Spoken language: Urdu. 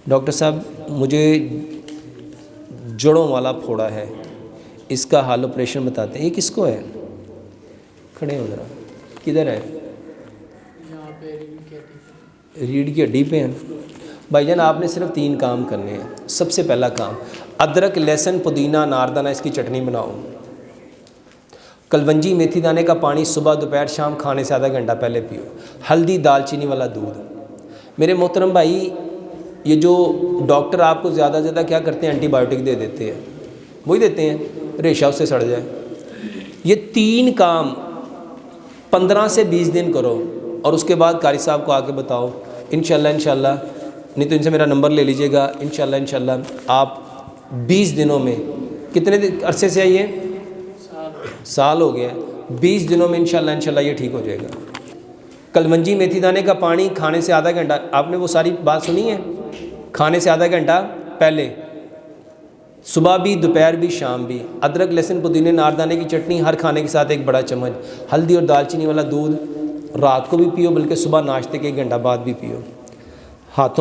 ڈاکٹر صاحب مجھے جڑوں والا پھوڑا ہے، اس کا حل آپریشن بتاتے ہیں۔ یہ کس کو ہے؟ کھڑے ہو ذرا، کدھر ہے؟ ریڑھ کی ہڈی پہ ہیں۔ بھائی جان آپ نے صرف 3 کام کرنے ہیں۔ سب سے پہلا کام، ادرک لہسن پودینہ اناردانہ اس کی چٹنی بناؤ۔ کلونجی میتھی دانے کا پانی صبح دوپہر شام کھانے سے آدھا گھنٹہ پہلے پیو۔ ہلدی دال چینی والا دودھ۔ میرے محترم بھائی، یہ جو ڈاکٹر آپ کو زیادہ سے زیادہ کیا کرتے ہیں؟ اینٹی بایوٹک دے دیتے ہیں، وہی دیتے ہیں ریشہ اس سے سڑ جائے۔ یہ 3 کام 15 سے 20 دن کرو اور اس کے بعد قاری صاحب کو آ کے بتاؤ، انشاءاللہ نہیں تو ان سے میرا نمبر لے لیجئے گا، انشاءاللہ آپ 20 دنوں میں، کتنے عرصے سے آئیے؟ سال ہو گیا ہے، 20 دنوں میں انشاءاللہ یہ ٹھیک ہو جائے گا۔ کلونجی میتھی دانے کا پانی کھانے سے آدھا گھنٹہ، آپ نے وہ ساری بات سنی ہے؟ کھانے سے آدھا گھنٹہ پہلے، صبح بھی دوپہر بھی شام بھی۔ ادرک لہسن پودینے اناردانے کی چٹنی ہر کھانے کے ساتھ 1 بڑا چمچ۔ ہلدی اور دال چینی والا دودھ رات کو بھی پیو، بلکہ صبح ناشتے کے 1 گھنٹہ بعد بھی پیو۔ ہاتھوں